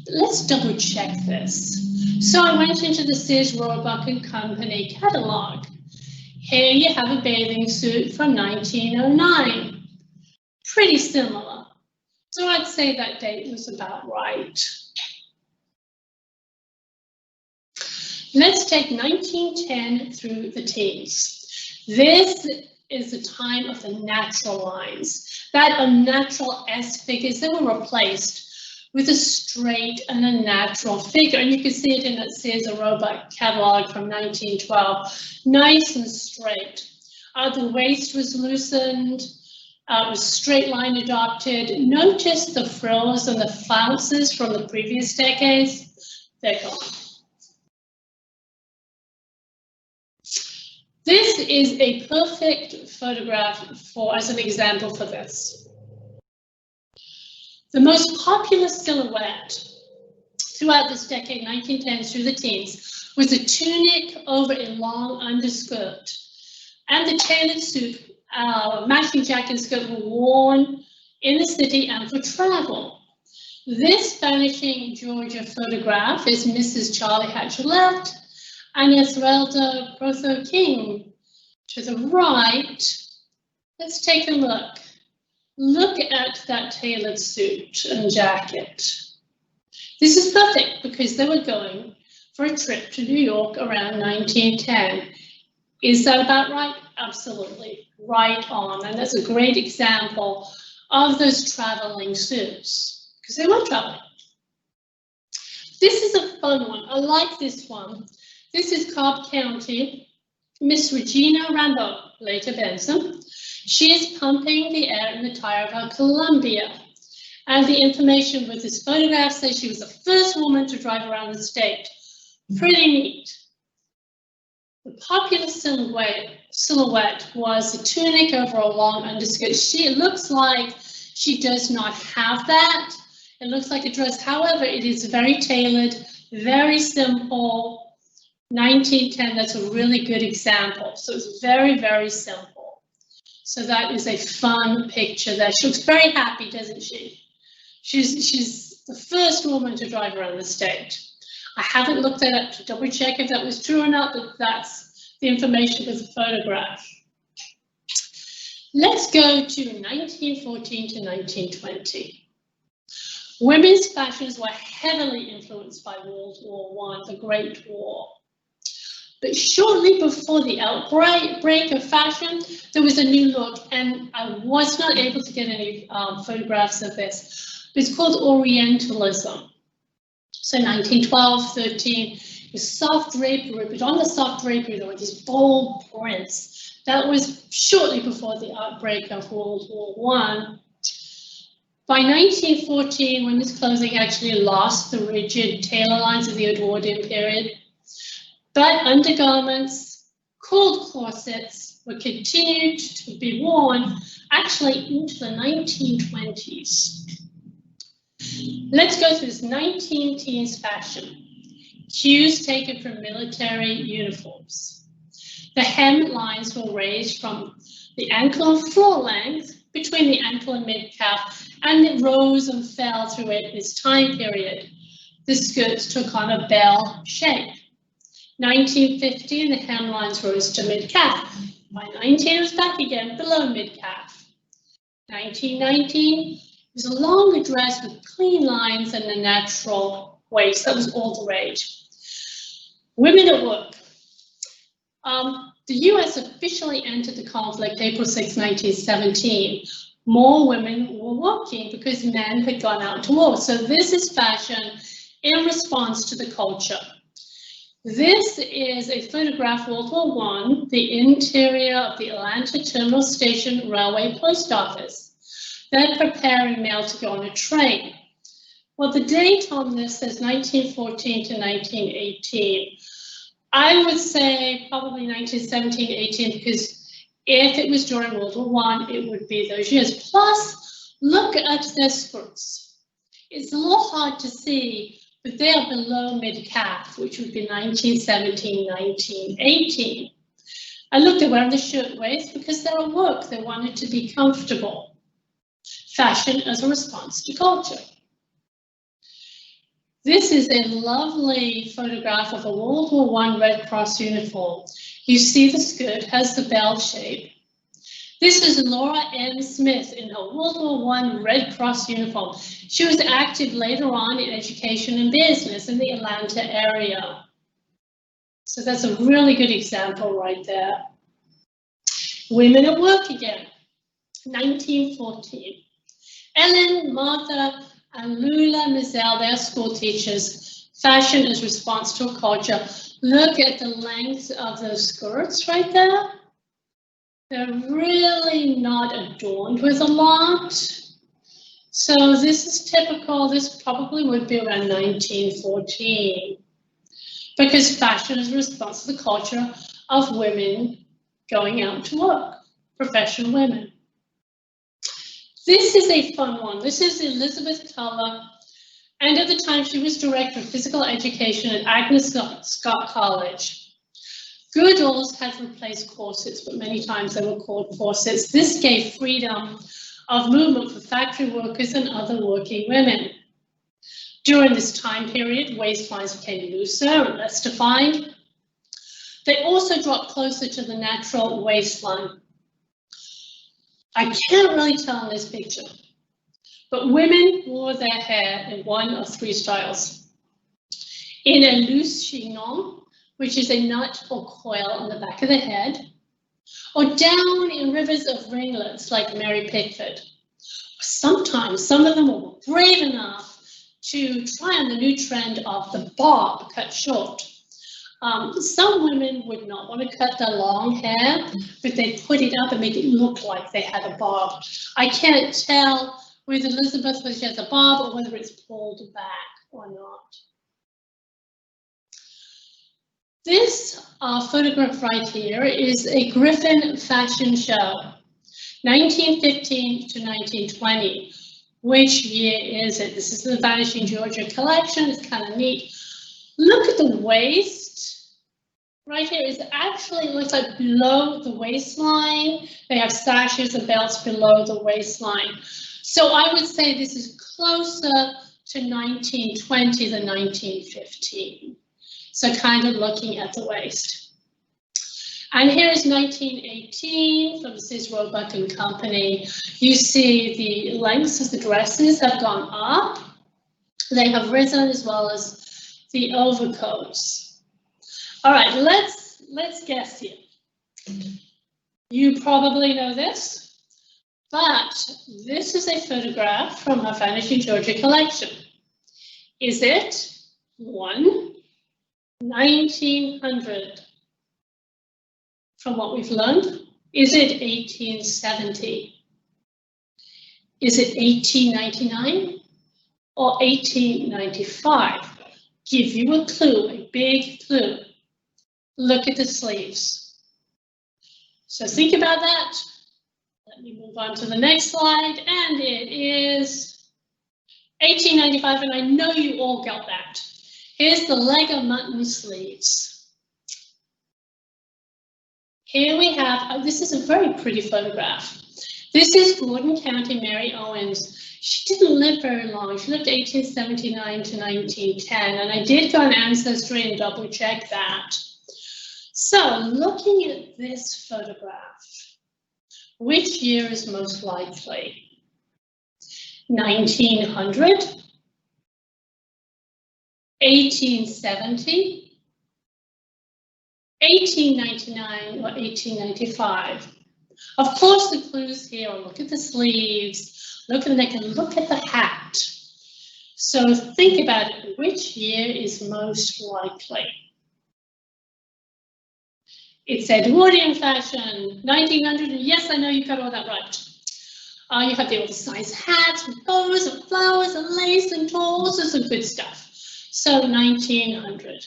But let's double check this. So I went into the Sears Roebuck and Company catalog. Here you have a bathing suit from 1909. Pretty similar. So I'd say that date was about right. Let's take 1910 through the teens. This is the time of the natural lines. That unnatural S figures, they were replaced with a straight and a natural figure. And you can see it in that Sears Roebuck catalog from 1912. Nice and straight. The waist was loosened, was straight line adopted. Notice the frills and the flounces from the previous decades. They're gone. This is a perfect photograph as an example for this. The most popular silhouette throughout this decade, 1910s through the teens, was a tunic over a long underskirt. And the tailored suit, matching jacket and skirt were worn in the city and for travel. This vanishing Georgia photograph is Mrs. Charlie Hatcher left and Esmeralda Grotho King to the right. Let's take a look. Look at that tailored suit and jacket. This is perfect because they were going for a trip to New York around 1910. Is that about right? Absolutely, right on. And that's a great example of those traveling suits because they were traveling. This is a fun one. I like this one. This is Cobb County. Miss Regina Rambo, later Benson. She is pumping the air in the tire of her Columbia. And the information with this photograph says she was the first woman to drive around the state. Pretty neat. The popular silhouette was a tunic over a long underskirt. It looks like she does not have that. It looks like a dress. However, it is very tailored, very simple. 1910, that's a really good example. So it's very, very simple. So that is a fun picture there. She looks very happy, doesn't she? She's the first woman to drive around the state. I haven't looked that up to double check if that was true or not, but that's the information with the photograph. Let's go to 1914 to 1920. Women's fashions were heavily influenced by World War I, the Great War. But shortly before the outbreak of fashion, there was a new look, and I was not able to get any photographs of this. It's called Orientalism. So 1912, 13, the soft drapery, but on the soft drapery there were these bold prints. That was shortly before the outbreak of World War I. By 1914, women's clothing actually lost the rigid tailor lines of the Edwardian period. But undergarments, called corsets, were continued to be worn actually into the 1920s. Let's go through this 19 teens fashion. cues taken from military uniforms. The hem lines were raised from the ankle and floor length between the ankle and mid-calf, and it rose and fell through this time period. The skirts took on a bell shape. 1950, and the hemlines rose to mid-calf. By 19, it was back again below mid-calf. 1919, it was a longer dress with clean lines and a natural waist. That was all the rage. Women at work. The US officially entered the conflict April 6, 1917. More women were working because men had gone out to war. So this is fashion in response to the culture. This is a photograph, World War I, the interior of the Atlanta Terminal Station Railway Post Office. They're preparing mail to go on a train. Well, the date on this says 1914 to 1918. I would say probably 1917 to 18, because if it was during World War I, it would be those years. Plus, look at their skirts. It's a little hard to see, but they are below mid-calf, which would be 1917, 1918. I looked at wearing the shirt waist because they're at work. They wanted to be comfortable. Fashion as a response to culture. This is a lovely photograph of a World War I Red Cross uniform. You see the skirt has the bell shape. This is Laura M. Smith in her World War I Red Cross uniform. She was active later on in education and business in the Atlanta area. So that's a really good example right there. Women at work again, 1914. Ellen, Martha, and Lula Mizell, they're school teachers. Fashion as response to a culture. Look at the length of those skirts right there. They're really not adorned with a lot. So this is typical. This probably would be around 1914. Because fashion is a response to the culture of women going out to work, professional women. This is a fun one. This is Elizabeth Culver, and at the time she was director of physical education at Agnes Scott College. Girdles had replaced corsets, but many times they were called corsets. This gave freedom of movement for factory workers and other working women. During this time period, waistlines became looser and less defined. They also dropped closer to the natural waistline. I can't really tell in this picture, but women wore their hair in one of three styles. In a loose chignon, which is a nut or coil on the back of the head, or down in rivers of ringlets like Mary Pickford. Sometimes some of them were brave enough to try on the new trend of the bob cut short. Some women would not want to cut their long hair, but they put it up and make it look like they had a bob. I can't tell with Elizabeth whether she has a bob or whether it's pulled back or not. This photograph right here is a Griffin fashion show, 1915 to 1920. Which year is it? This is the Vanishing Georgia collection. It's kind of neat. Look at the waist. Right here is actually, it looks like below the waistline. They have sashes and belts below the waistline. So I would say this is closer to 1920 than 1915. So kind of looking at the waist. And here's 1918 from Sis Roebuck and Company. You see the lengths of the dresses have gone up. They have risen as well as the overcoats. All right, let's guess here. You probably know this, but this is a photograph from our Vanishing Georgia collection. Is it 1, 1900? From what we've learned, is it 1870? Is it 1899 or 1895? Give you a clue, a big clue. Look at the sleeves. So think about that. Let me move on to the next slide, and it is 1895, and I know you all got that. Here's the leg of mutton sleeves. Here we have, this is a very pretty photograph. This is Gordon County Mary Owens. She didn't live very long. She lived 1879 to 1910, and I did go on Ancestry and double check that. So looking at this photograph, which year is most likely? 1900, 1870, 1899, or 1895? Of course, the clues here are look at the sleeves, look at the neck, and look at the hat. So think about it, which year is most likely? It's Edwardian fashion, 1900, and yes, I know you got all that right. You have the oversized hats with bows and flowers and lace and all sorts of good stuff. So 1900.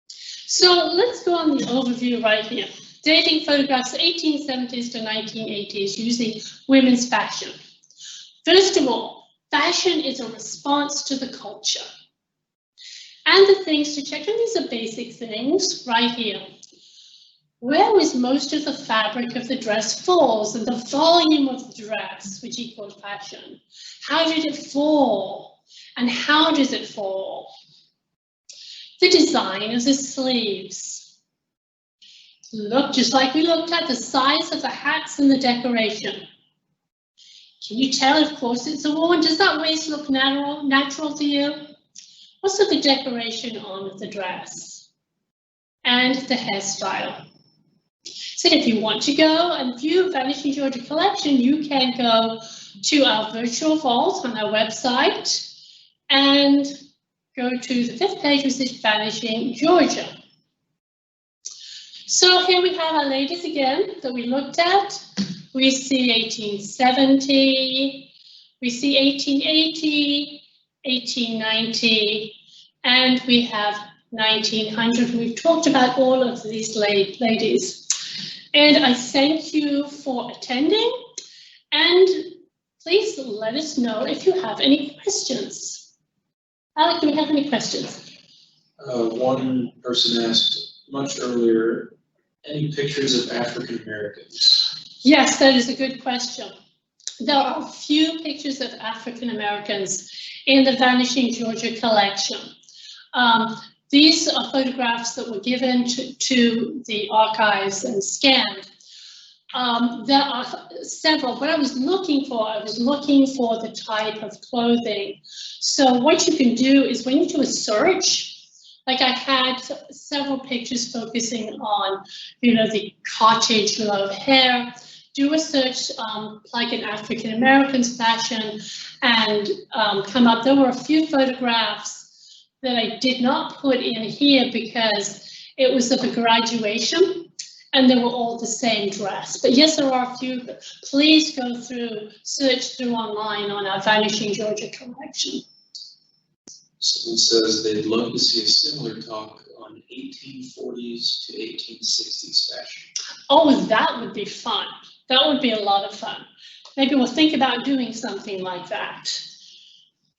So let's go on the overview right here. Dating photographs 1870s to 1980s using women's fashion. First of all, fashion is a response to the culture. And the things to check, and these are basic things right here. Where is most of the fabric of the dress falls and the volume of the dress, which equals fashion? How did it fall? And how does it fall? The design of the sleeves. Look, just like we looked at, the size of the hats and the decoration. Can you tell, of course, it's a woman? Does that waist look natural to you? What's the decoration on the dress? And the hairstyle. So if you want to go and view Vanishing Georgia collection, you can go to our virtual vault on our website and go to the 5th page, which is Vanishing Georgia. So here we have our ladies again that we looked at. We see 1870, we see 1880, 1890, and we have 1900. We've talked about all of these ladies. And I thank you for attending, and please let us know if you have any questions. Alec, do we have any questions? One person asked much earlier, any pictures of African Americans? Yes, that is a good question. There are a few pictures of African Americans in the Vanishing Georgia collection. These are photographs that were given to the archives and scanned. There are several. What I was looking for the type of clothing. So what you can do is when you do a search, like I had several pictures focusing on, the cottage love hair. Do a search like an African American's fashion and come up. There were a few photographs that I did not put in here because it was of a graduation and they were all the same dress. But yes, there are a few. Please go through, search through online on our Vanishing Georgia collection. Someone says they'd love to see a similar talk on 1840s to 1860s fashion. Oh, that would be fun. That would be a lot of fun. Maybe we'll think about doing something like that.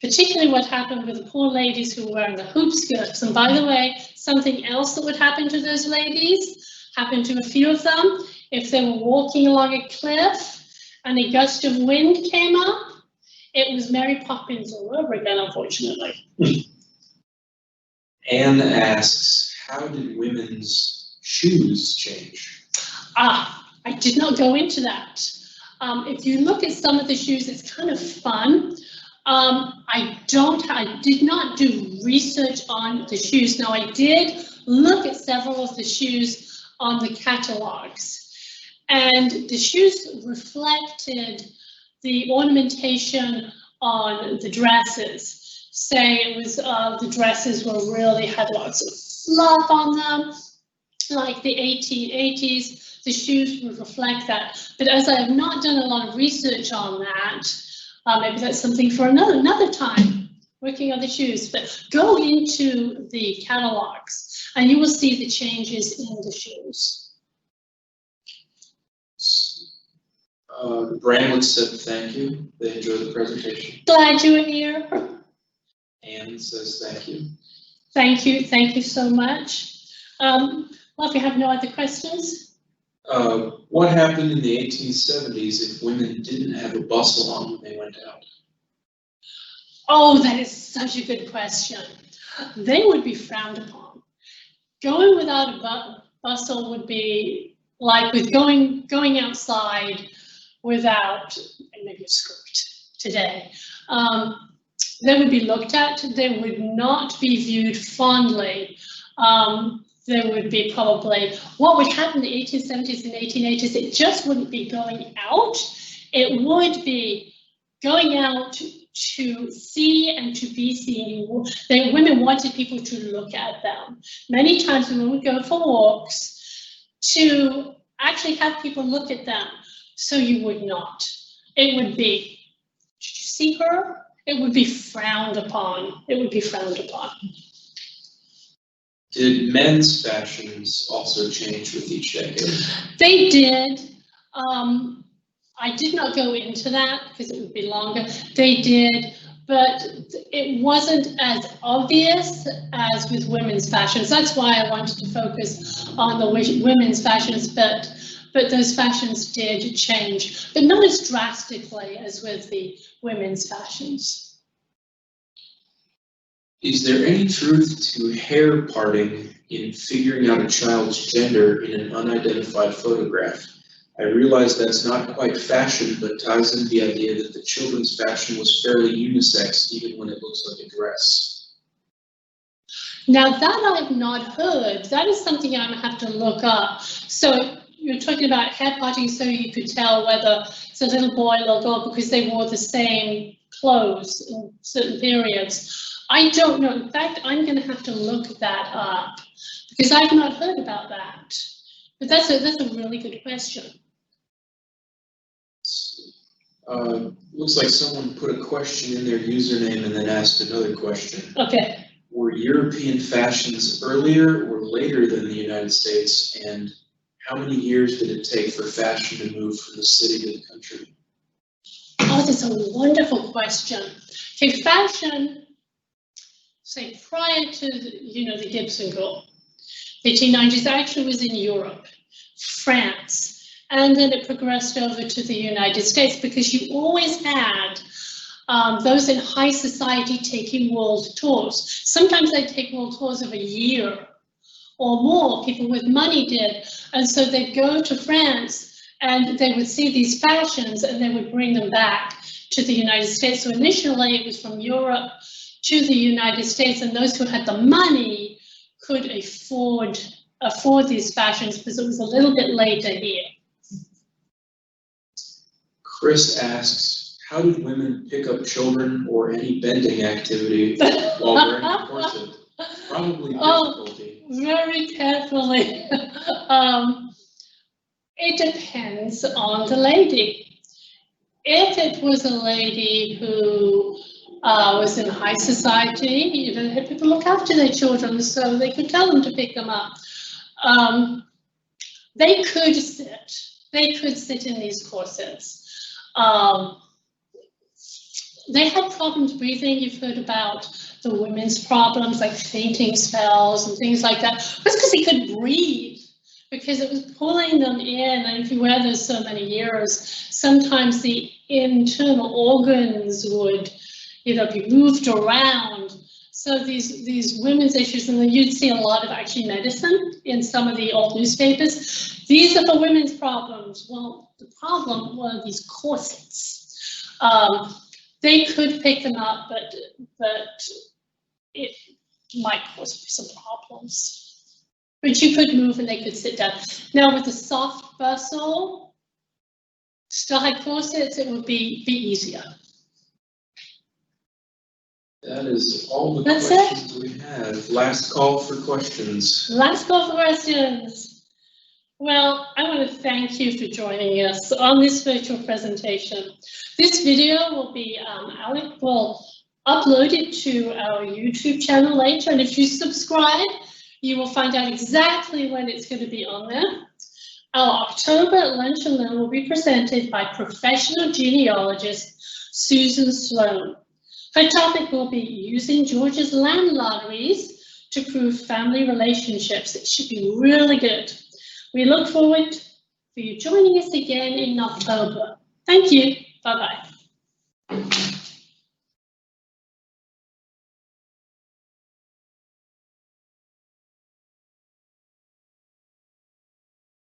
Particularly what happened with the poor ladies who were wearing the hoop skirts. And by the way, something else that would happen to those ladies, happened to a few of them, if they were walking along a cliff and a gust of wind came up, it was Mary Poppins all over again, unfortunately. Anne asks, how did women's shoes change? I did not go into that. If you look at some of the shoes, it's kind of fun. I did not do research on the shoes. Now I did look at several of the shoes on the catalogs, and the shoes reflected the ornamentation on the dresses. Say it was the dresses really had lots of fluff on them, like the 1880s. The shoes would reflect that. But as I have not done a lot of research on that, maybe that's something for another time, working on the shoes. But go into the catalogs and you will see the changes in the shoes. Bramlett said thank you. They enjoyed the presentation. Glad you were here. Anne says thank you. Thank you so much. Well, if you have no other questions. What happened in the 1870s if women didn't have a bustle on when they went out? Oh, that is such a good question. They would be frowned upon. Going without a bustle would be like with going outside without maybe a skirt today. They would be looked at. They would not be viewed fondly. There would be probably, what would happen in the 1870s and 1880s, it just wouldn't be going out. It would be going out to see and to be seen. Women wanted people to look at them. Many times women would go for walks to actually have people look at them. So you would not. It would be, did you see her? It would be frowned upon. It would be frowned upon. Did men's fashions also change with each decade? They did. I did not go into that because it would be longer. They did, but it wasn't as obvious as with women's fashions. That's why I wanted to focus on the women's fashions, but those fashions did change, but not as drastically as with the women's fashions. Is there any truth to hair parting in figuring out a child's gender in an unidentified photograph? I realize that's not quite fashion, but ties into the idea that the children's fashion was fairly unisex, even when it looks like a dress. Now that I've not heard, that is something I'm gonna have to look up. So you're talking about hair parting so you could tell whether it's a little boy or little girl because they wore the same clothes in certain periods. I don't know. In fact, I'm going to have to look that up because I've not heard about that. But that's a really good question. Looks like someone put a question in their username and then asked another question. Okay. Were European fashions earlier or later than the United States, and how many years did it take for fashion to move from the city to the country? Oh, that's a wonderful question. Okay, fashion, say prior to the Gibson Girl, 1890s, actually was in Europe, France, and then it progressed over to the United States because you always had those in high society taking world tours. Sometimes they'd take world tours of a year or more, people with money did, and so they'd go to France and they would see these fashions and they would bring them back to the United States. So initially it was from Europe to the United States, and those who had the money could afford these fashions because it was a little bit later here. Chris asks, how did women pick up children or any bending activity while wearing a corset? Probably difficulty. Very carefully. It depends on the lady. If it was a lady who was in high society, people look after their children, so they could tell them to pick them up. They could sit. They could sit in these corsets. They had problems breathing. You've heard about the women's problems, like fainting spells and things like that. It's because they couldn't breathe, because it was pulling them in. And if you wear those so many years, sometimes the internal organs would, be moved around. So these women's issues, and then you'd see a lot of actually medicine in some of the old newspapers. These are the women's problems. Well, the problem were these corsets. They could pick them up, but it might cause some problems. But you could move and they could sit down. Now with the soft bustle, still had corsets, it would be easier. That is all the That's questions we have. Last call for questions. Last call for questions. Well, I want to thank you for joining us on this virtual presentation. This video will be, Alec will upload it to our YouTube channel later, and if you subscribe, you will find out exactly when it's going to be on there. Our October Lunch and Learn will be presented by professional genealogist Susan Sloan. Her topic will be using Georgia's land lotteries to prove family relationships. It should be really good. We look forward for you joining us again in October. Thank you. Bye-bye.